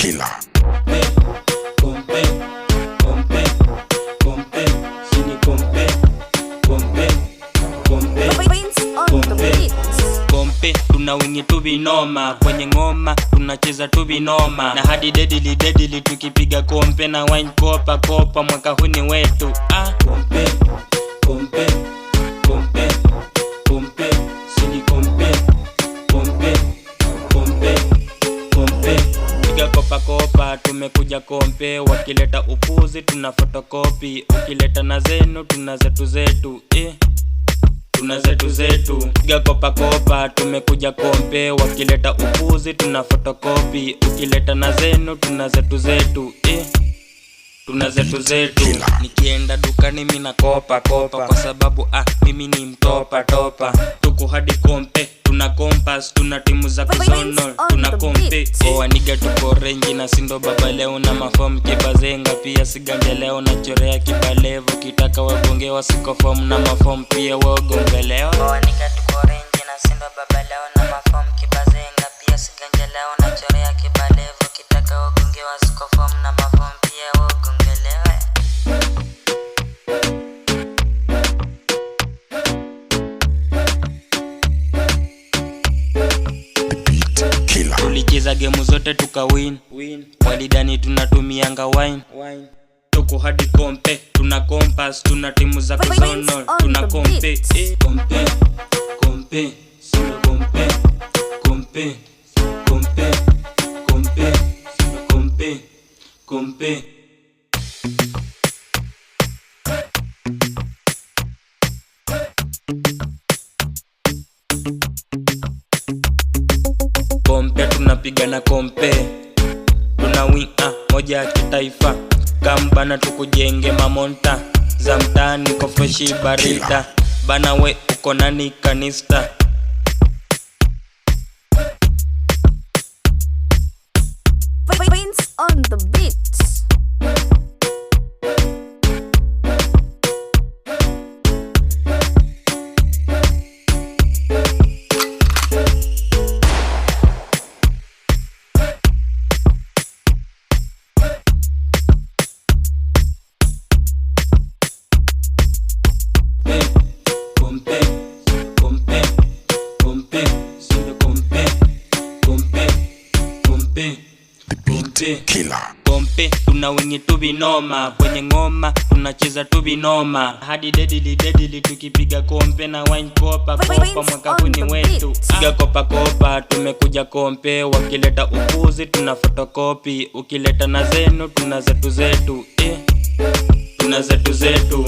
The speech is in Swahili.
killer. Tuna wingi tu vinoma, kwenye ngoma tunacheza tu vinoma, na hadi deadly tukipiga kompe na wine kopa mwaka huu ni wetu. Kompe sini kompe piga kopa tumekuja kompe, wakileta upuzi tuna fotokopi, ukileta na zenu tuna zetu tuna zetu. Piga kopa tumekuja kompe, wakileta upuzi tuna fotokopi, ukileta na zenu tuna zetu tuna zetu. Nikienda dukani mina kopa kwa sababu mimi ni mtopa. Tuko hadi kompe, tuna compass, tuna timu za kuzonol, tuna kompe. Aniga tuko rengi na sindo baba leo, na mafomu kibazenga pia siganje leo, na chorea kibalevo kitaka wagonge wasiko fomu, na mafomu pia wagonge leo. Aniga tuko rengi na sindo baba leo, na mafomu kibazenga pia siganje leo, na chorea kibalevo kitaka wagonge wasiko fomu, na mafomu pia wagonge leo. Tulicheza game zote tukawin, walidani tunatumianga wine. Tuko hadi kompe, tuna compass, tuna timu za kuzonol, tuna kompe. Sino kompe. Kompe tunapigana kompe, tuna win moja ya kitaifa, kambana tukujenge mamonta za mtaani kofeshi barita, bana we uko nani kanista. Prince on the beats. Killer. Kompe tuna wingi tu vinoma, kwenye ngoma tunacheza tu vinoma, hadi deadly tukipiga kompe na wine kopa mwaka huu ni wetu. Piga kopa tumekuja kompe, wakileta upuzi tuna fotokopi, ukileta na zenu tuna zetu tuna zetu.